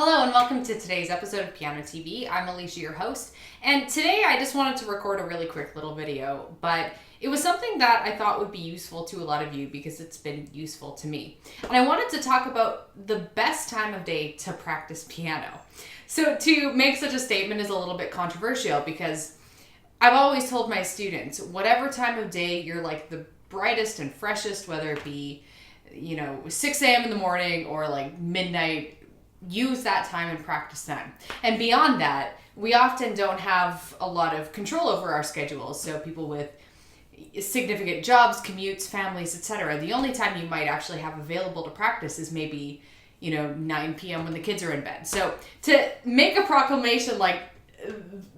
Hello and welcome to today's episode of Piano TV. I'm Allysia, your host, and today I just wanted to record a really quick little video, but it was something that I thought would be useful to a lot of you because it's been useful to me. And I wanted to talk about the best time of day to practice piano. So to make such a statement is a little bit controversial because I've always told my students, whatever time of day you're like the brightest and freshest, whether it be, 6 a.m. in the morning or like midnight, use that time and practice them. And beyond that, we often don't have a lot of control over our schedules. So people with significant jobs, commutes, families, etc. The only time you might actually have available to practice is maybe, 9 p.m. when the kids are in bed. So to make a proclamation like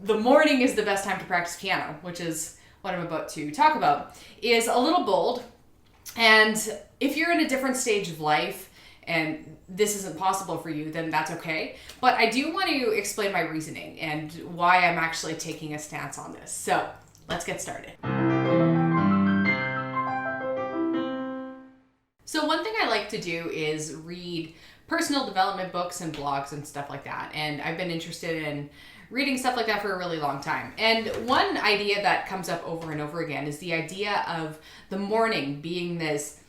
the morning is the best time to practice piano, which is what I'm about to talk about, is a little bold. And if you're in a different stage of life and this isn't possible for you, then that's okay. But I do want to explain my reasoning and why I'm actually taking a stance on this. So let's get started. So one thing I like to do is read personal development books and blogs and stuff like that. And I've been interested in reading stuff like that for a really long time. And one idea that comes up over and over again is the idea of the morning being this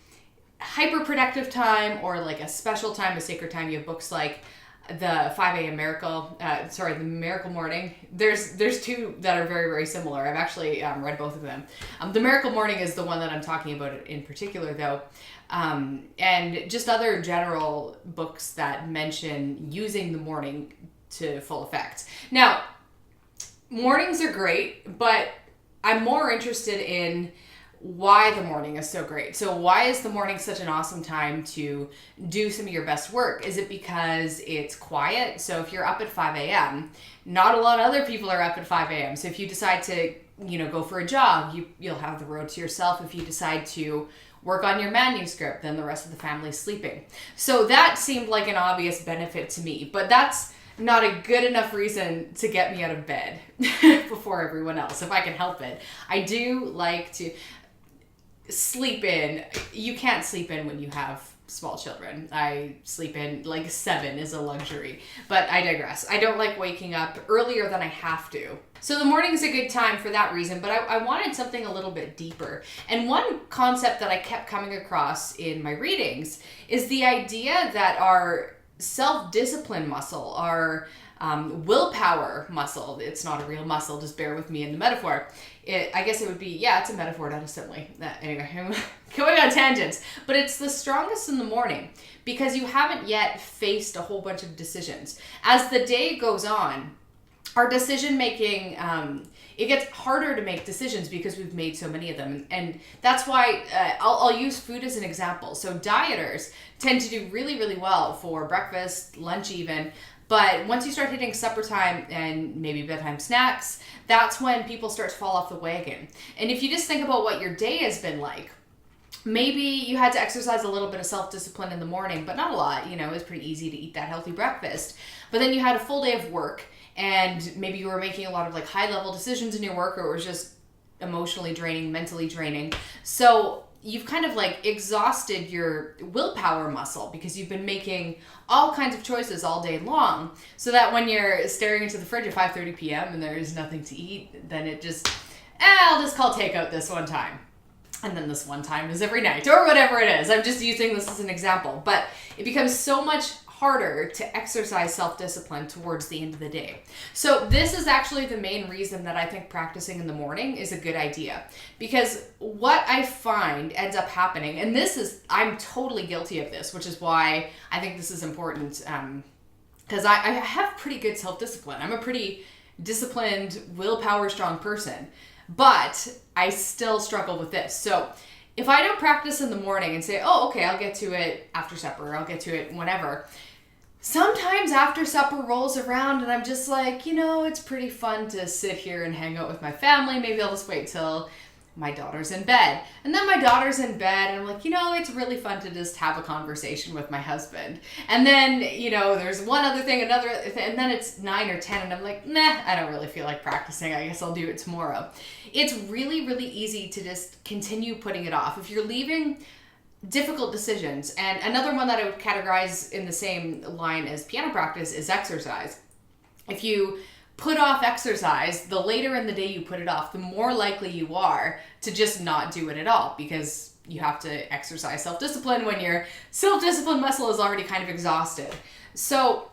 hyper-productive time or like a special time, a sacred time. You have books like the 5 a.m. Miracle, the Miracle Morning. There's two that are very, very similar. I've actually read both of them. The Miracle Morning is the one that I'm talking about in particular though. And just other general books that mention using the morning to full effect. Now, mornings are great, but I'm more interested in why the morning is so great. So why is the morning such an awesome time to do some of your best work? Is it because it's quiet? So if you're up at 5 a.m., not a lot of other people are up at 5 a.m. So if you decide to, go for a jog, you'll have the road to yourself. If you decide to work on your manuscript, then the rest of the family's sleeping. So that seemed like an obvious benefit to me, but that's not a good enough reason to get me out of bed before everyone else, if I can help it. I do like to sleep in. You can't sleep in when you have small children. I sleep in like 7 is a luxury, but I digress. I don't like waking up earlier than I have to. So the morning is a good time for that reason, but I wanted something a little bit deeper. And one concept that I kept coming across in my readings is the idea that our self-discipline muscle, our willpower muscle, it's not a real muscle, just bear with me in the metaphor. I guess it would be, it's a metaphor, not a simile. Anyway, I'm going on tangents. But it's the strongest in the morning because you haven't yet faced a whole bunch of decisions. As the day goes on, our decision making, it gets harder to make decisions because we've made so many of them. And that's why I'll use food as an example. So dieters tend to do really, really well for breakfast, lunch even. But once you start hitting supper time and maybe bedtime snacks, that's when people start to fall off the wagon. And if you just think about what your day has been like, maybe you had to exercise a little bit of self-discipline in the morning, but not a lot. It was pretty easy to eat that healthy breakfast. But then you had a full day of work and maybe you were making a lot of like high-level decisions in your work, or it was just emotionally draining, mentally draining. So you've kind of like exhausted your willpower muscle because you've been making all kinds of choices all day long, so that when you're staring into the fridge at 5:30 p.m. and there's nothing to eat, then it just, I'll just call takeout this one time. And then this one time is every night or whatever it is. I'm just using this as an example, but it becomes so much harder to exercise self-discipline towards the end of the day. So this is actually the main reason that I think practicing in the morning is a good idea, because what I find ends up happening, and I'm totally guilty of this, which is why I think this is important, because I have pretty good self-discipline. I'm a pretty disciplined, willpower strong person, but I still struggle with this. So if I don't practice in the morning and say, oh, okay, I'll get to it after supper, I'll get to it whenever, sometimes after supper rolls around and I'm just like, it's pretty fun to sit here and hang out with my family. Maybe I'll just wait till my daughter's in bed. And then my daughter's in bed and I'm like, it's really fun to just have a conversation with my husband. And then, there's one other thing, another thing, and then it's 9 or 10 and I'm like, nah, I don't really feel like practicing. I guess I'll do it tomorrow. It's really, really easy to just continue putting it off. If you're leaving difficult decisions. And another one that I would categorize in the same line as piano practice is exercise. If you put off exercise, the later in the day you put it off, the more likely you are to just not do it at all, because you have to exercise self-discipline when your self-discipline muscle is already kind of exhausted. So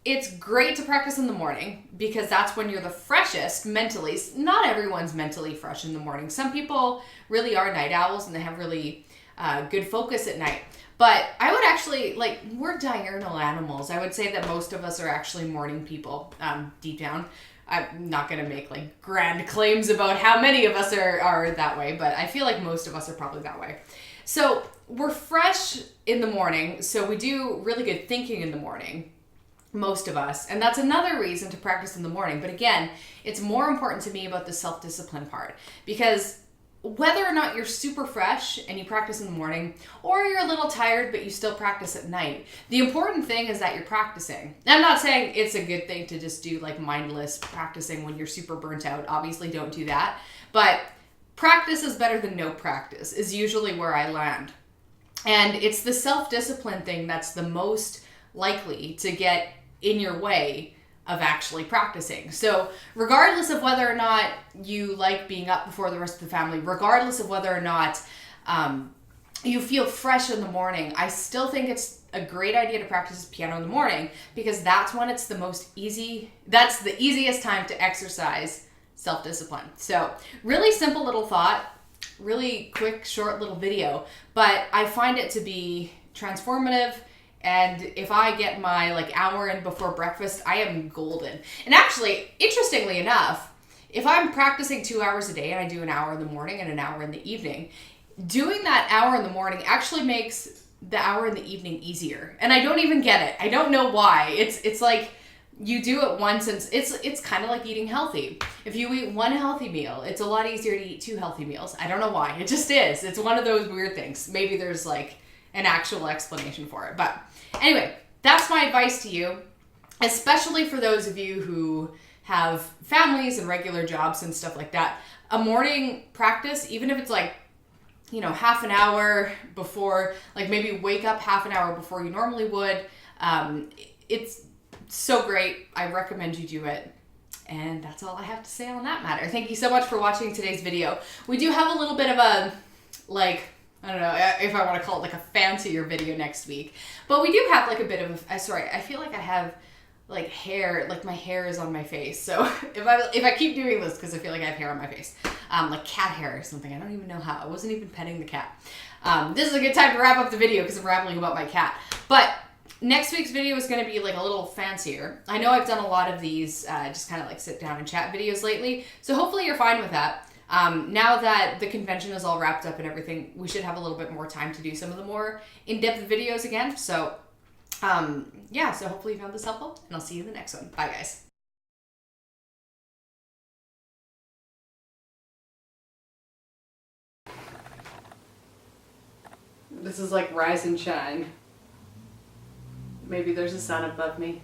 it's great to practice in the morning because that's when you're the freshest mentally. Not everyone's mentally fresh in the morning. Some people really are night owls and they have really good focus at night. But I would actually, like, we're diurnal animals. I would say that most of us are actually morning people, deep down. I'm not going to make, like, grand claims about how many of us are that way, but I feel like most of us are probably that way. So we're fresh in the morning, so we do really good thinking in the morning, most of us. And that's another reason to practice in the morning. But again, it's more important to me about the self-discipline part, because whether or not you're super fresh and you practice in the morning, or you're a little tired but you still practice at night, the important thing is that you're practicing. I'm not saying it's a good thing to just do like mindless practicing when you're super burnt out. Obviously don't do that. But practice is better than no practice is usually where I land. And it's the self-discipline thing that's the most likely to get in your way of actually practicing. So regardless of whether or not you like being up before the rest of the family, regardless of whether or not you feel fresh in the morning, I still think it's a great idea to practice piano in the morning, because that's when it's the that's the easiest time to exercise self-discipline. So really simple little thought, really quick, short little video, but I find it to be transformative. And if I get my like hour in before breakfast, I am golden. And actually, interestingly enough, if I'm practicing 2 hours a day and I do an hour in the morning and an hour in the evening, doing that hour in the morning actually makes the hour in the evening easier. And I don't even get it. I don't know why. It's like you do it once, and it's kind of like eating healthy. If you eat one healthy meal, it's a lot easier to eat 2 healthy meals. I don't know why. It just is. It's one of those weird things. Maybe there's like an actual explanation for it. But anyway, that's my advice to you, especially for those of you who have families and regular jobs and stuff like that. A morning practice, even if it's like, you know, half an hour before, like maybe wake up half an hour before you normally would. It's so great. I recommend you do it. And that's all I have to say on that matter. Thank you so much for watching today's video. We do have a little bit of a, like, I don't know if I want to call it like a fancier video next week, but we do have like a bit of a, sorry, I feel like I have like hair, like my hair is on my face. So if I keep doing this, because I feel like I have hair on my face, like cat hair or something, I don't even know how. I wasn't even petting the cat. This is a good time to wrap up the video because I'm rambling about my cat. But next week's video is going to be like a little fancier. I know I've done a lot of these just kind of like sit down and chat videos lately, so hopefully you're fine with that. Now that the convention is all wrapped up and everything, we should have a little bit more time to do some of the more in-depth videos again. So, yeah, so hopefully you found this helpful, and I'll see you in the next one. Bye, guys. This is like rise and shine. Maybe there's a sun above me.